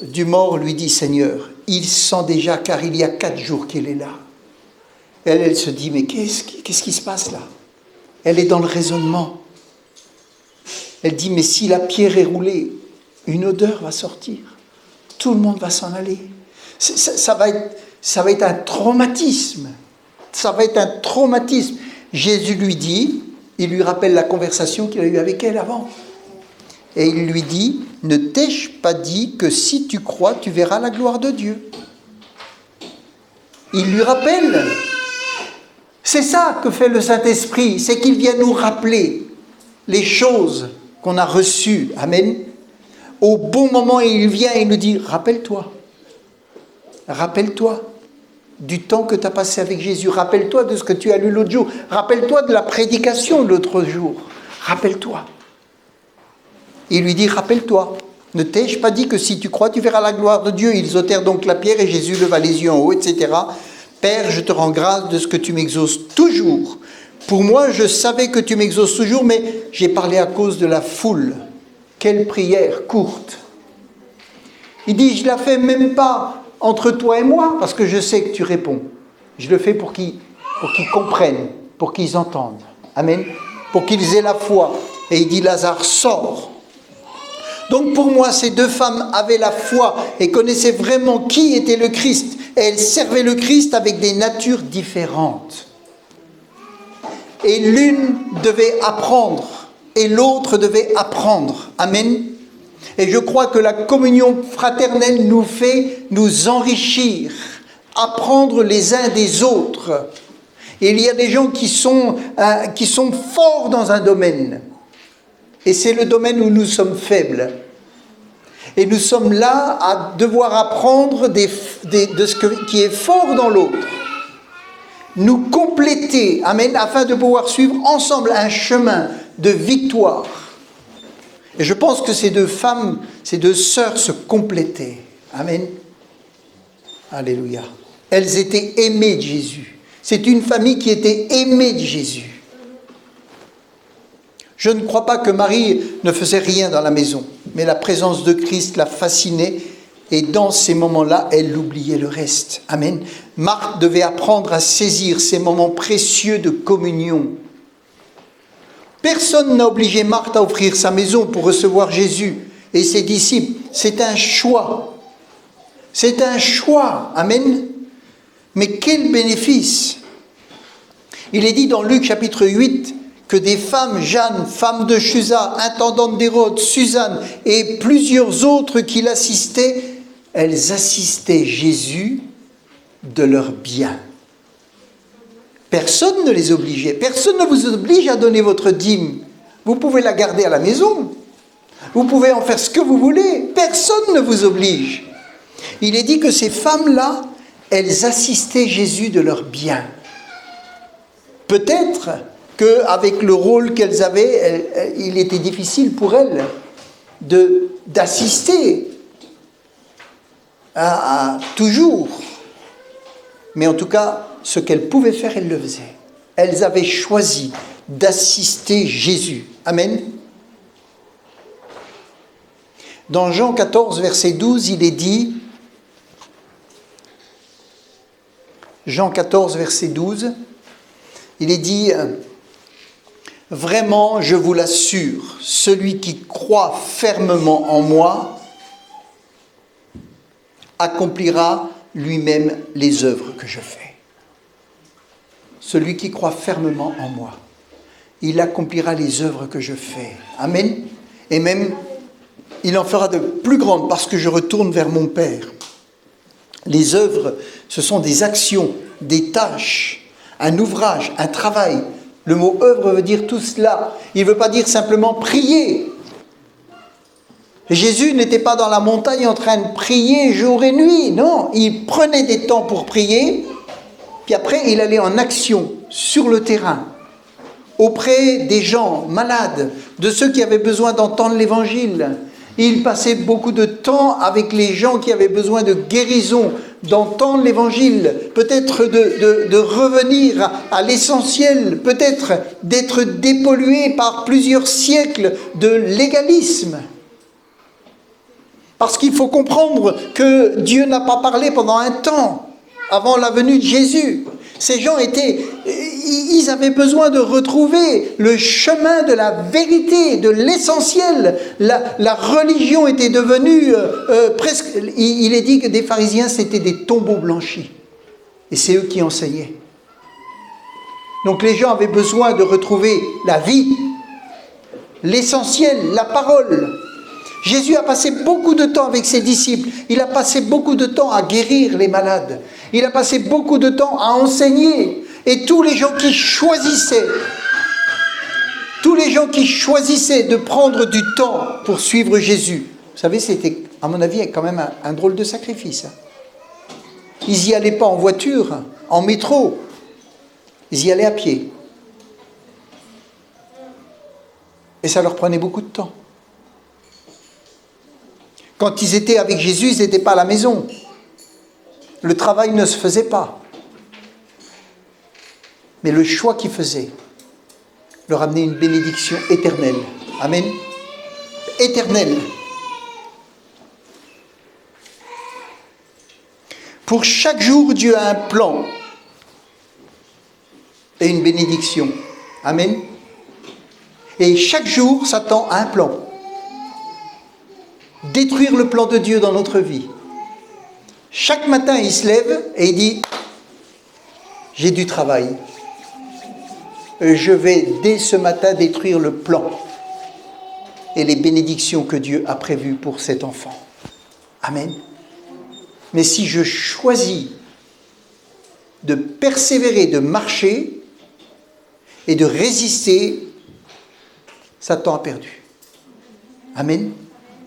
du mort, lui dit, Seigneur, il sent déjà, car il y a 4 jours qu'il est là. Elle se dit, mais qu'est-ce qui se passe là? Elle est dans le raisonnement. Elle dit, mais si la pierre est roulée, une odeur va sortir. Tout le monde va s'en aller. Ça va être un traumatisme. Ça va être un traumatisme. Jésus lui dit, il lui rappelle la conversation qu'il a eue avec elle avant. Et il lui dit, ne t'ai-je pas dit que si tu crois, tu verras la gloire de Dieu? Il lui rappelle. C'est ça que fait le Saint-Esprit, c'est qu'il vient nous rappeler les choses qu'on a reçues. Amen. Au bon moment, il vient et il nous dit, rappelle-toi du temps que tu as passé avec Jésus, rappelle-toi de ce que tu as lu l'autre jour, rappelle-toi de la prédication de l'autre jour, rappelle-toi. Il lui dit, rappelle-toi, ne t'ai-je pas dit que si tu crois, tu verras la gloire de Dieu? Ils ôtèrent donc la pierre et Jésus leva les yeux en haut, etc. Père, je te rends grâce de ce que tu m'exauces toujours. Pour moi, je savais que tu m'exauces toujours, mais j'ai parlé à cause de la foule. Quelle prière courte. Il dit, je ne la fais même pas entre toi et moi, parce que je sais que tu réponds. Je le fais pour qu'ils comprennent, pour qu'ils entendent. Amen. Pour qu'ils aient la foi. Et il dit, Lazare, sors. Donc pour moi, ces deux femmes avaient la foi et connaissaient vraiment qui était le Christ. Et elles servaient le Christ avec des natures différentes. Et l'une devait apprendre et l'autre devait apprendre. Amen. Et je crois que la communion fraternelle nous fait nous enrichir, apprendre les uns des autres. Et il y a des gens qui sont forts dans un domaine. Et c'est le domaine où nous sommes faibles. Et nous sommes là à devoir apprendre de ce qui est fort dans l'autre. Nous compléter, amen, afin de pouvoir suivre ensemble un chemin de victoire. Et je pense que ces deux femmes, ces deux sœurs se complétaient. Amen. Alléluia. Elles étaient aimées de Jésus. C'est une famille qui était aimée de Jésus. Je ne crois pas que Marie ne faisait rien dans la maison, mais la présence de Christ la fascinait et dans ces moments-là, elle oubliait le reste. Amen. Marthe devait apprendre à saisir ces moments précieux de communion. Personne n'a obligé Marthe à offrir sa maison pour recevoir Jésus et ses disciples. C'est un choix. C'est un choix. Amen. Mais quel bénéfice! Il est dit dans Luc chapitre 8 que des femmes, Jeanne, femme de Chuza, intendante d'Hérode, Suzanne et plusieurs autres qui l'assistaient, elles assistaient Jésus de leurs biens. Personne ne les obligeait. Personne ne vous oblige à donner votre dîme. Vous pouvez la garder à la maison. Vous pouvez en faire ce que vous voulez. Personne ne vous oblige. Il est dit que ces femmes-là, elles assistaient Jésus de leurs biens. Peut-être qu'avec le rôle qu'elles avaient, il était difficile pour elles d'assister à toujours. Mais en tout cas, ce qu'elles pouvaient faire, elles le faisaient. Elles avaient choisi d'assister Jésus. Amen. Dans Jean 14, verset 12, il est dit, Jean 14, verset 12, il est dit, « Vraiment, je vous l'assure, celui qui croit fermement en moi accomplira lui-même les œuvres que je fais. » Celui qui croit fermement en moi, il accomplira les œuvres que je fais. Amen. Et même, il en fera de plus grandes parce que je retourne vers mon Père. Les œuvres, ce sont des actions, des tâches, un ouvrage, un travail. Le mot œuvre veut dire tout cela. Il ne veut pas dire simplement prier. Jésus n'était pas dans la montagne en train de prier jour et nuit. Non, il prenait des temps pour prier. Puis après, il allait en action sur le terrain, auprès des gens malades, de ceux qui avaient besoin d'entendre l'évangile. Il passait beaucoup de temps avec les gens qui avaient besoin de guérison, d'entendre l'évangile, peut-être de revenir à l'essentiel, peut-être d'être dépollué par plusieurs siècles de légalisme. Parce qu'il faut comprendre que Dieu n'a pas parlé pendant un temps avant la venue de Jésus. Ces gens ils avaient besoin de retrouver le chemin de la vérité, de l'essentiel. La religion était devenue presque... Il est dit que des pharisiens, c'était des tombeaux blanchis. Et c'est eux qui enseignaient. Donc les gens avaient besoin de retrouver la vie, l'essentiel, la parole. Jésus a passé beaucoup de temps avec ses disciples. Il a passé beaucoup de temps à guérir les malades. Il a passé beaucoup de temps à enseigner. Et tous les gens qui choisissaient de prendre du temps pour suivre Jésus, vous savez, c'était, à mon avis, quand même un drôle de sacrifice. Ils n'y allaient pas en voiture, en métro. Ils y allaient à pied. Et ça leur prenait beaucoup de temps. Quand ils étaient avec Jésus, ils n'étaient pas à la maison. Le travail ne se faisait pas. Mais le choix qu'ils faisaient leur amenait une bénédiction éternelle. Amen. Éternelle. Pour chaque jour, Dieu a un plan et une bénédiction. Amen. Et chaque jour, Satan a un plan. Détruire le plan de Dieu dans notre vie. Chaque matin, il se lève et il dit « J'ai du travail. Je vais dès ce matin détruire le plan et les bénédictions que Dieu a prévues pour cet enfant. » Amen. Mais si je choisis de persévérer, de marcher et de résister, Satan a perdu. Amen.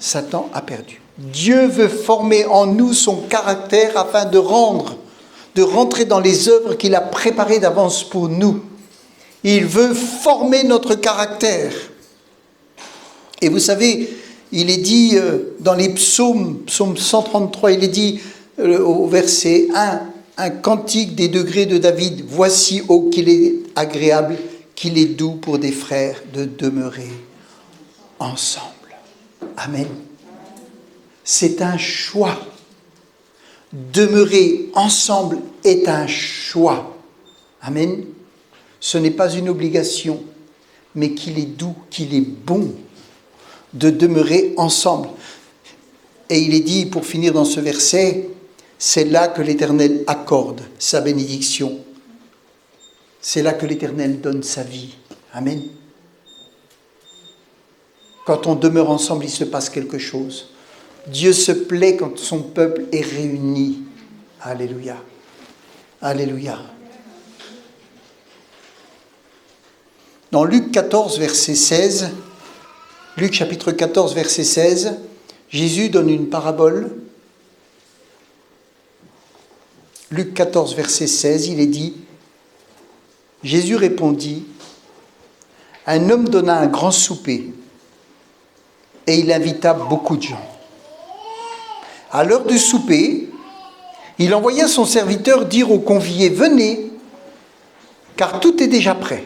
Satan a perdu. Dieu veut former en nous son caractère afin de rentrer dans les œuvres qu'il a préparées d'avance pour nous. Il veut former notre caractère. Et vous savez, il est dit dans les psaumes, psaume 133, il est dit au verset 1, un cantique des degrés de David, voici ô qu'il est agréable, qu'il est doux pour des frères de demeurer ensemble. Amen. C'est un choix. Demeurer ensemble est un choix. Amen. Ce n'est pas une obligation, mais qu'il est doux, qu'il est bon de demeurer ensemble. Et il est dit, pour finir dans ce verset, c'est là que l'Éternel accorde sa bénédiction. c'est là que l'Éternel donne sa vie. Amen. Quand on demeure ensemble, il se passe quelque chose. Dieu se plaît quand son peuple est réuni. Alléluia. Alléluia. Dans Luc 14, verset 16, Luc chapitre 14, verset 16, Jésus donne une parabole. Luc 14, verset 16, il est dit, Jésus répondit, un homme donna un grand souper et il invita beaucoup de gens. À l'heure du souper, il envoya son serviteur dire aux conviés, venez, car tout est déjà prêt.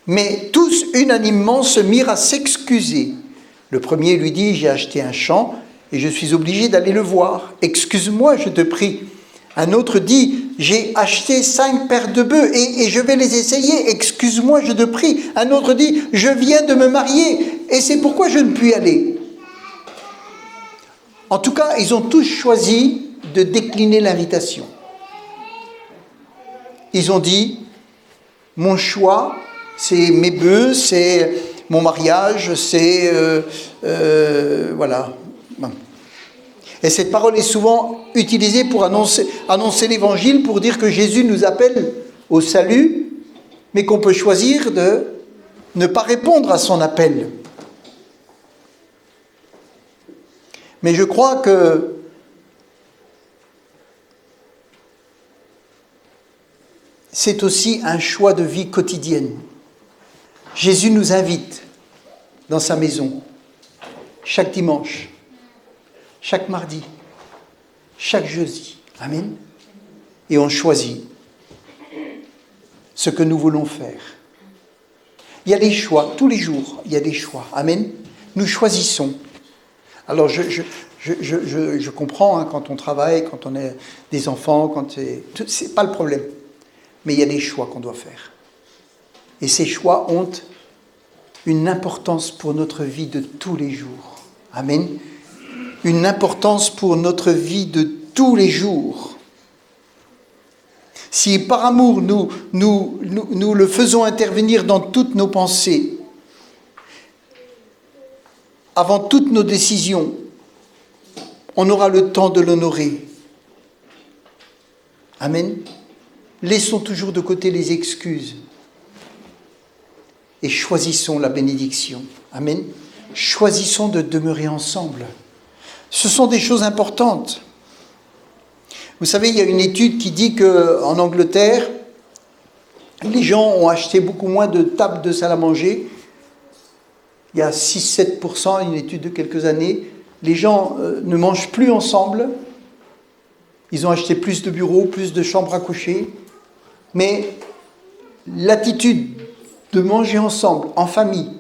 Mais tous unanimement se mirent à s'excuser. Le premier lui dit, j'ai acheté un champ et je suis obligé d'aller le voir. Excuse-moi, je te prie. Un autre dit, j'ai acheté 5 paires de bœufs et je vais les essayer. Excuse-moi, je te prie. Un autre dit, je viens de me marier et c'est pourquoi je ne puis aller. En tout cas, ils ont tous choisi de décliner l'invitation. Ils ont dit, mon choix, c'est mes bœufs, c'est mon mariage, c'est... voilà. Et cette parole est souvent utilisée pour annoncer l'évangile, pour dire que Jésus nous appelle au salut, mais qu'on peut choisir de ne pas répondre à son appel. Mais je crois que c'est aussi un choix de vie quotidienne. Jésus nous invite dans sa maison, chaque dimanche, chaque mardi, chaque jeudi. Amen. Et on choisit ce que nous voulons faire. Il y a des choix, tous les jours, il y a des choix. Amen. Nous choisissons. Alors je comprends, hein, quand on travaille, quand on a des enfants, c'est pas le problème. Mais il y a des choix qu'on doit faire. Et ces choix ont une importance pour notre vie de tous les jours. Amen. Une importance pour notre vie de tous les jours. Si par amour nous le faisons intervenir dans toutes nos pensées, avant toutes nos décisions, on aura le temps de l'honorer. Amen. Laissons toujours de côté les excuses et choisissons la bénédiction. Amen. Choisissons de demeurer ensemble. Ce sont des choses importantes. Vous savez, il y a une étude qui dit qu'en Angleterre, les gens ont acheté beaucoup moins de tables de salle à manger. Il y a 6-7%, une étude de quelques années. Les gens ne mangent plus ensemble. Ils ont acheté plus de bureaux, plus de chambres à coucher. Mais l'attitude de manger ensemble, en famille,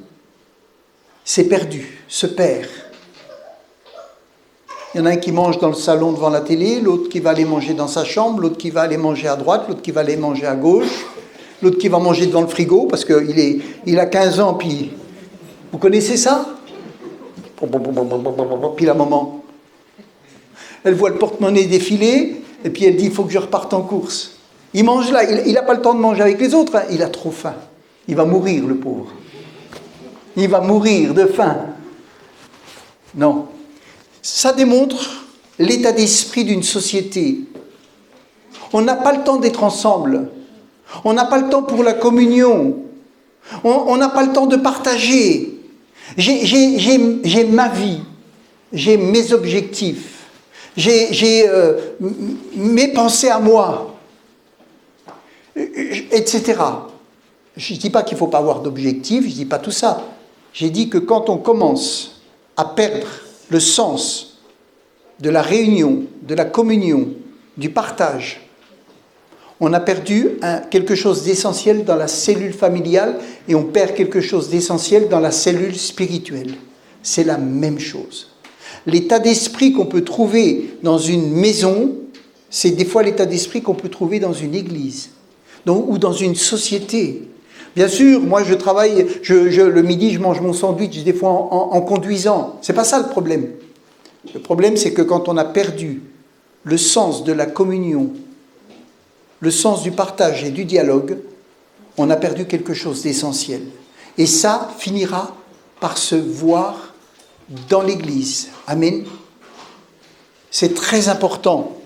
s'est perdue, se perd. Il y en a un qui mange dans le salon devant la télé, l'autre qui va aller manger dans sa chambre, l'autre qui va aller manger à droite, l'autre qui va aller manger à gauche, l'autre qui va manger devant le frigo parce qu'il a 15 ans, puis... Vous connaissez ça? Puis la maman, elle voit le porte-monnaie défiler, et puis elle dit, il faut que je reparte en course. Il mange là, il n'a pas le temps de manger avec les autres, hein. Il a trop faim. Il va mourir, le pauvre. Il va mourir de faim. Non. Ça démontre l'état d'esprit d'une société. On n'a pas le temps d'être ensemble. On n'a pas le temps pour la communion. On n'a pas le temps de partager. J'ai ma vie. J'ai mes objectifs. J'ai mes pensées à moi. Etc. Je ne dis pas qu'il ne faut pas avoir d'objectifs, je ne dis pas tout ça. J'ai dit que quand on commence à perdre le sens de la réunion, de la communion, du partage, on a perdu quelque chose d'essentiel dans la cellule familiale et on perd quelque chose d'essentiel dans la cellule spirituelle. C'est la même chose. L'état d'esprit qu'on peut trouver dans une maison, c'est des fois l'état d'esprit qu'on peut trouver dans une église ou dans une société. Bien sûr, moi je travaille, le midi je mange mon sandwich des fois en conduisant. C'est pas ça le problème. Le problème c'est que quand on a perdu le sens de la communion, le sens du partage et du dialogue, on a perdu quelque chose d'essentiel. Et ça finira par se voir dans l'Église. Amen. C'est très important.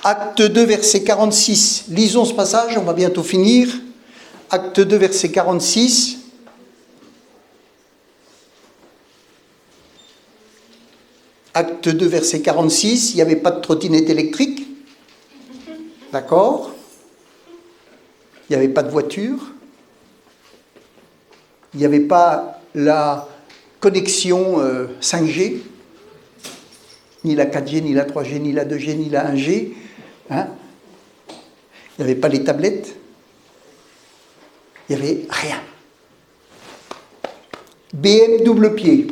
Acte 2, verset 46. Lisons ce passage, on va bientôt finir. Acte 2, verset 46. Acte 2, verset 46. Il n'y avait pas de trottinette électrique. D'accord? Il n'y avait pas de voiture. Il n'y avait pas la connexion 5G, ni la 4G, ni la 3G, ni la 2G, ni la 1G. Hein? Il n'y avait pas les tablettes. Il n'y avait rien. BM double pied.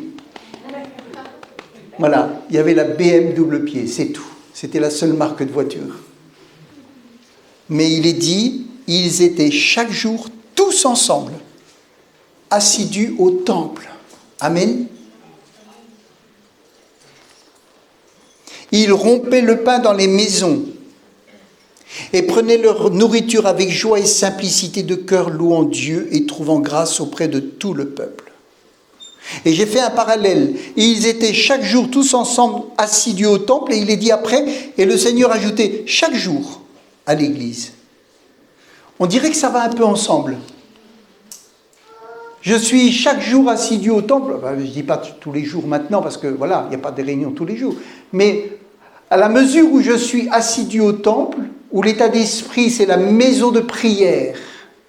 Voilà, il y avait la BM double pied, c'est tout. C'était la seule marque de voiture. Mais il est dit, ils étaient chaque jour tous ensemble, assidus au temple. Amen. Ils rompaient le pain dans les maisons et prenaient leur nourriture avec joie et simplicité de cœur, louant Dieu et trouvant grâce auprès de tout le peuple. Et j'ai fait un parallèle. Ils étaient chaque jour tous ensemble assidus au temple, et il est dit après, et le Seigneur ajoutait chaque jour à l'église. On dirait que ça va un peu ensemble. Je suis chaque jour assidu au temple, je ne dis pas tous les jours maintenant, parce que voilà, il n'y a pas de réunion tous les jours, mais à la mesure où je suis assidu au temple, où l'état d'esprit, c'est la maison de prière.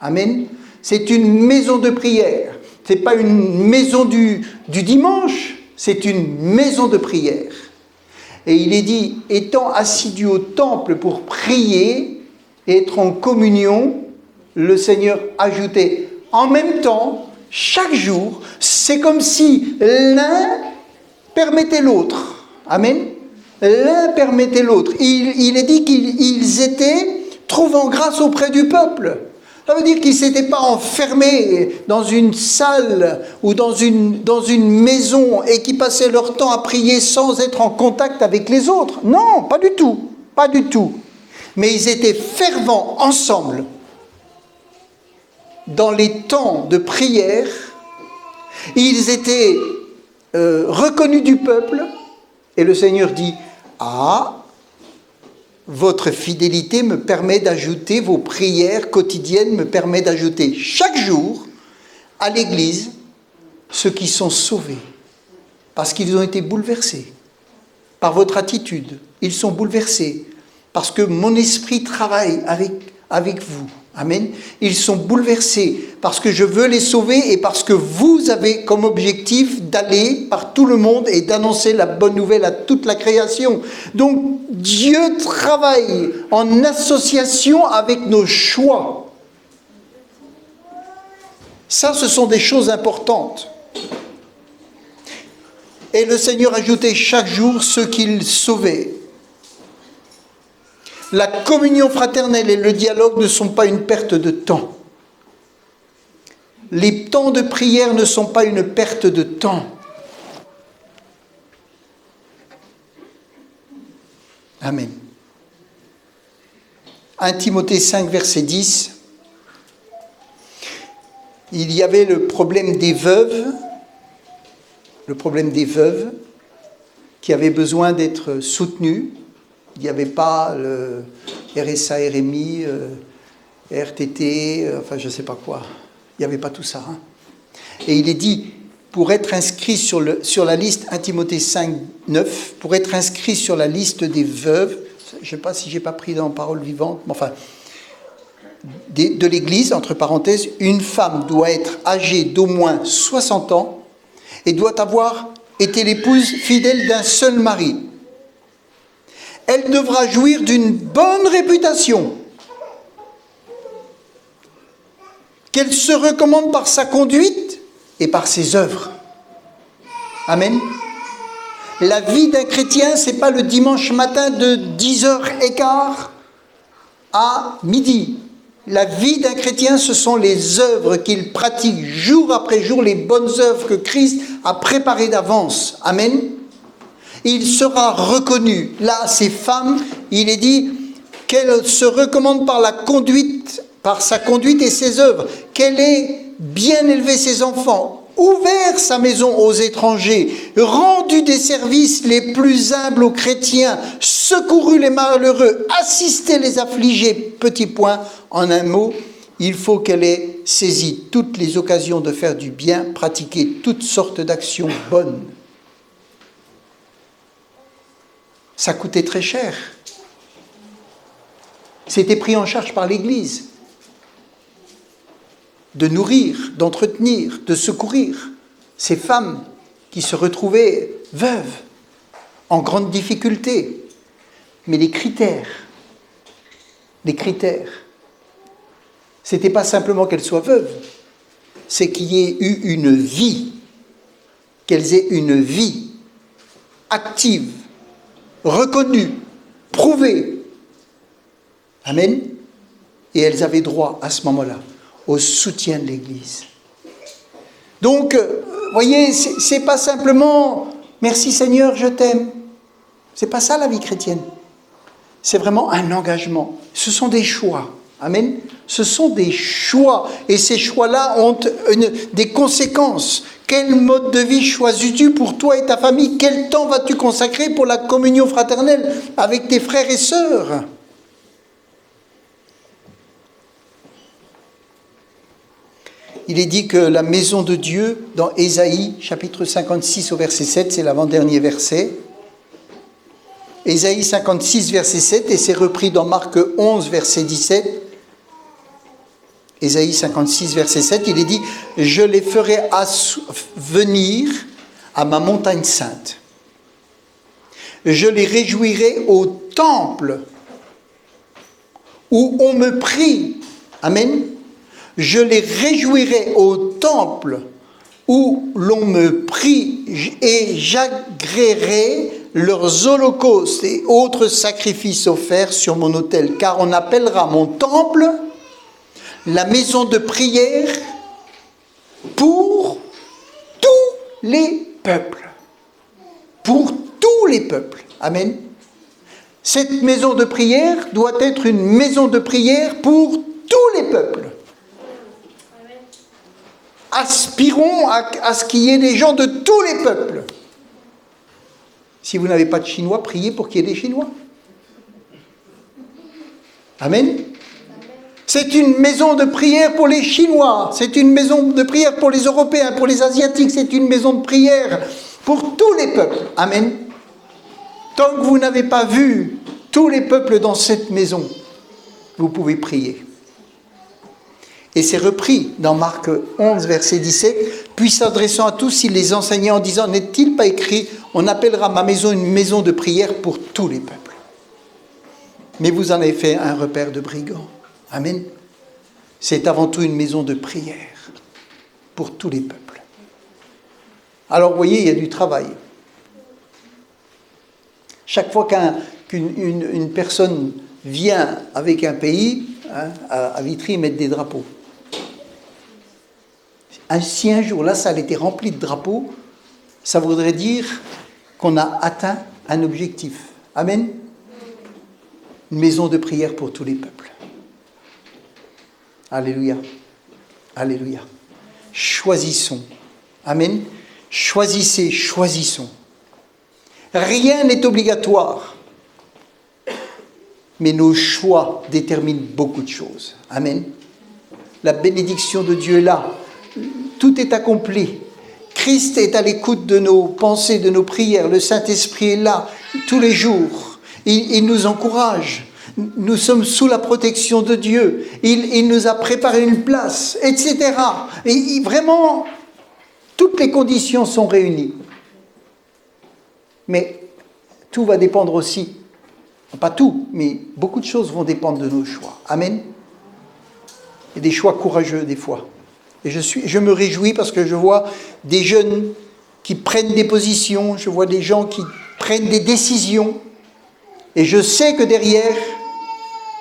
Amen. C'est une maison de prière. Ce n'est pas une maison du dimanche, c'est une maison de prière. Et il est dit, étant assidu au temple pour prier, être en communion, le Seigneur ajoutait en même temps, chaque jour, c'est comme si l'un permettait l'autre. Amen. L'un permettait l'autre. Il est dit qu'ils étaient trouvant grâce auprès du peuple. Ça veut dire qu'ils ne s'étaient pas enfermés dans une salle ou dans une maison et qui passaient leur temps à prier sans être en contact avec les autres. Non, pas du tout. Pas du tout. Mais ils étaient fervents ensemble dans les temps de prière. Ils étaient reconnus du peuple. Et le Seigneur dit, « Ah, votre fidélité me permet d'ajouter, vos prières quotidiennes me permettent d'ajouter chaque jour à l'Église ceux qui sont sauvés. Parce qu'ils ont été bouleversés par votre attitude. Ils sont bouleversés parce que mon esprit travaille avec vous. Amen. Ils sont bouleversés parce que je veux les sauver et parce que vous avez comme objectif d'aller par tout le monde et d'annoncer la bonne nouvelle à toute la création. Donc Dieu travaille en association avec nos choix. Ça, ce sont des choses importantes. Et le Seigneur ajoutait chaque jour ceux qu'il sauvait. La communion fraternelle et le dialogue ne sont pas une perte de temps. Les temps de prière ne sont pas une perte de temps. Amen. 1 Timothée 5, verset 10. Il y avait le problème des veuves qui avaient besoin d'être soutenues. Il n'y avait pas le RSA, RMI, RTT, enfin je ne sais pas quoi. Il n'y avait pas tout ça. Hein. Et il est dit, pour être inscrit sur la liste, 1 Timothée 5, 9, pour être inscrit sur la liste des veuves, je ne sais pas si je n'ai pas pris dans Parole vivante, mais enfin, de l'Église, entre parenthèses, une femme doit être âgée d'au moins 60 ans et doit avoir été l'épouse fidèle d'un seul mari. Elle devra jouir d'une bonne réputation, qu'elle se recommande par sa conduite et par ses œuvres. Amen. La vie d'un chrétien, ce n'est pas le dimanche matin de 10h15 à midi. La vie d'un chrétien, ce sont les œuvres qu'il pratique jour après jour, les bonnes œuvres que Christ a préparées d'avance. Amen. Il sera reconnu. Là, ces femmes, il est dit, qu'elle se recommande par sa conduite et ses œuvres, qu'elle ait bien élevé ses enfants, ouvert sa maison aux étrangers, rendu des services les plus humbles aux chrétiens, secouru les malheureux, assisté les affligés. Petit point, en un mot, il faut qu'elle ait saisi toutes les occasions de faire du bien, pratiquer toutes sortes d'actions bonnes. Ça coûtait très cher. C'était pris en charge par l'Église. De nourrir, d'entretenir, de secourir ces femmes qui se retrouvaient veuves, en grande difficulté. Mais les critères, ce n'était pas simplement qu'elles soient veuves, c'est qu'il y ait eu une vie, qu'elles aient une vie active, reconnue, prouvée. Amen. Et elles avaient droit à ce moment-là au soutien de l'Église. Donc, voyez, c'est pas simplement « Merci Seigneur, je t'aime ». C'est pas ça la vie chrétienne. C'est vraiment un engagement. Ce sont des choix. Amen. Ce sont des choix. Et ces choix-là ont des conséquences. Quel mode de vie choisis-tu pour toi et ta famille? Quel temps vas-tu consacrer pour la communion fraternelle avec tes frères et sœurs? Il est dit que la maison de Dieu, dans Ésaïe, chapitre 56 au verset 7, c'est l'avant-dernier verset. Ésaïe 56, verset 7, et c'est repris dans Marc 11, verset 17. Ésaïe 56, verset 7, il est dit « Je les ferai venir à ma montagne sainte. Je les réjouirai au temple où on me prie. » Amen. Je les réjouirai au temple où l'on me prie et j'agréerai leurs holocaustes et autres sacrifices offerts sur mon autel, car on appellera mon temple la maison de prière pour tous les peuples. Pour tous les peuples. Amen. Cette maison de prière doit être une maison de prière pour tous les peuples. Aspirons à ce qu'il y ait des gens de tous les peuples. Si vous n'avez pas de Chinois, priez pour qu'il y ait des Chinois. Amen. C'est une maison de prière pour les Chinois, c'est une maison de prière pour les Européens, pour les Asiatiques, c'est une maison de prière pour tous les peuples. Amen. Tant que vous n'avez pas vu tous les peuples dans cette maison, vous pouvez prier. Et c'est repris dans Marc 11, verset 17. « Puis s'adressant à tous, il les enseignait en disant, n'est-il pas écrit, on appellera ma maison une maison de prière pour tous les peuples. Mais vous en avez fait un repère de brigands. Amen. C'est avant tout une maison de prière pour tous les peuples. » Alors, vous voyez, il y a du travail. Chaque fois qu'une personne vient avec un pays, à Vitry, ils mettent des drapeaux. Si un jour la salle était remplie de drapeaux, ça voudrait dire qu'on a atteint un objectif. Amen. Une maison de prière pour tous les peuples. Alléluia. Alléluia. Choisissons. Amen. Choisissez, choisissons. Rien n'est obligatoire. Mais nos choix déterminent beaucoup de choses. Amen. La bénédiction de Dieu est là. Tout est accompli. Christ est à l'écoute de nos pensées, de nos prières. Le Saint-Esprit est là tous les jours. Il nous encourage. Nous sommes sous la protection de Dieu. Il nous a préparé une place, etc. Et vraiment, toutes les conditions sont réunies. Mais tout va dépendre aussi, pas tout, mais beaucoup de choses vont dépendre de nos choix. Amen. Et des choix courageux des fois. Et je me réjouis parce que je vois des jeunes qui prennent des positions, je vois des gens qui prennent des décisions. Et je sais que derrière,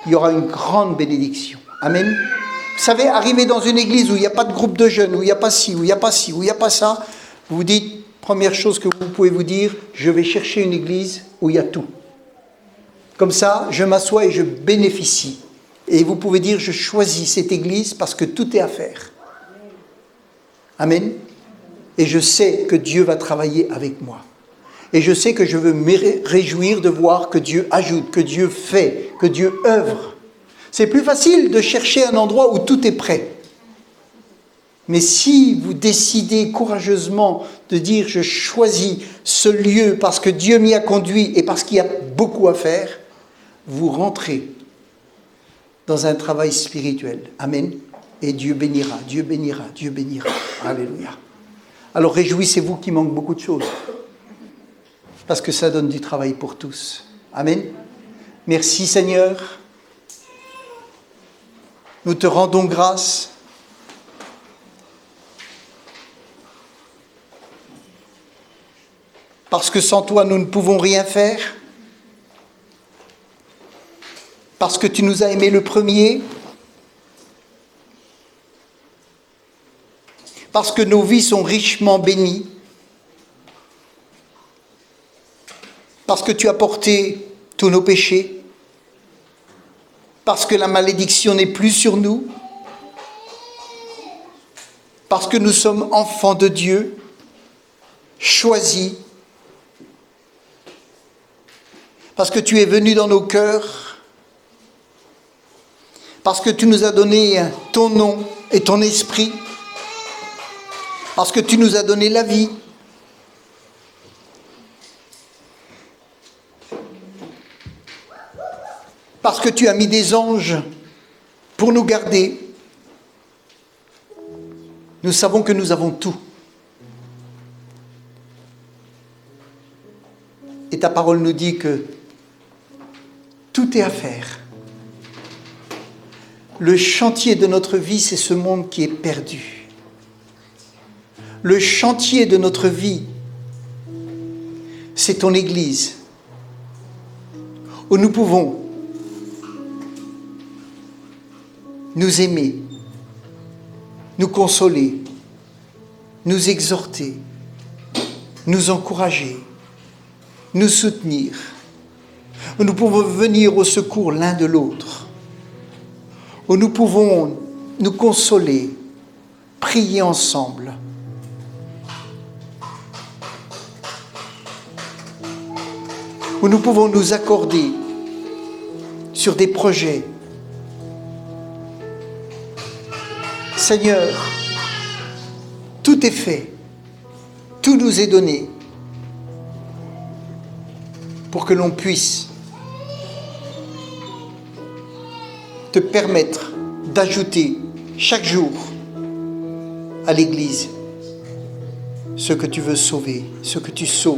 il y aura une grande bénédiction. Amen. Vous savez, arriver dans une église où il n'y a pas de groupe de jeunes, où il n'y a pas ci, où il n'y a pas ci, où il n'y a pas ça, vous vous dites, première chose que vous pouvez vous dire, je vais chercher une église où il y a tout. Comme ça, je m'assois et je bénéficie. Et vous pouvez dire, je choisis cette église parce que tout est à faire. Amen. Et je sais que Dieu va travailler avec moi. Et je sais que je veux me réjouir de voir que Dieu ajoute, que Dieu fait, que Dieu œuvre. C'est plus facile de chercher un endroit où tout est prêt. Mais si vous décidez courageusement de dire « je choisis ce lieu parce que Dieu m'y a conduit et parce qu'il y a beaucoup à faire », vous rentrez dans un travail spirituel. Amen. Et Dieu bénira, Dieu bénira, Dieu bénira. Alléluia. Alors réjouissez-vous qu'il manque beaucoup de choses. Parce que ça donne du travail pour tous. Amen. Merci Seigneur. Nous te rendons grâce. Parce que sans toi, nous ne pouvons rien faire. Parce que tu nous as aimés le premier. Parce que nos vies sont richement bénies. Parce que tu as porté tous nos péchés. Parce que la malédiction n'est plus sur nous. Parce que nous sommes enfants de Dieu, choisis. Parce que tu es venu dans nos cœurs. Parce que tu nous as donné ton nom et ton esprit. Parce que tu nous as donné la vie. Parce que tu as mis des anges pour nous garder. Nous savons que nous avons tout. Et ta parole nous dit que tout est à faire. Le chantier de notre vie, c'est ce monde qui est perdu. Le chantier de notre vie, c'est ton Église, où nous pouvons nous aimer, nous consoler, nous exhorter, nous encourager, nous soutenir. Où nous pouvons venir au secours l'un de l'autre. Où nous pouvons nous consoler, prier ensemble. Où nous pouvons nous accorder sur des projets. Seigneur, tout est fait, tout nous est donné pour que l'on puisse te permettre d'ajouter chaque jour à l'Église ce que tu veux sauver, ce que tu sauves.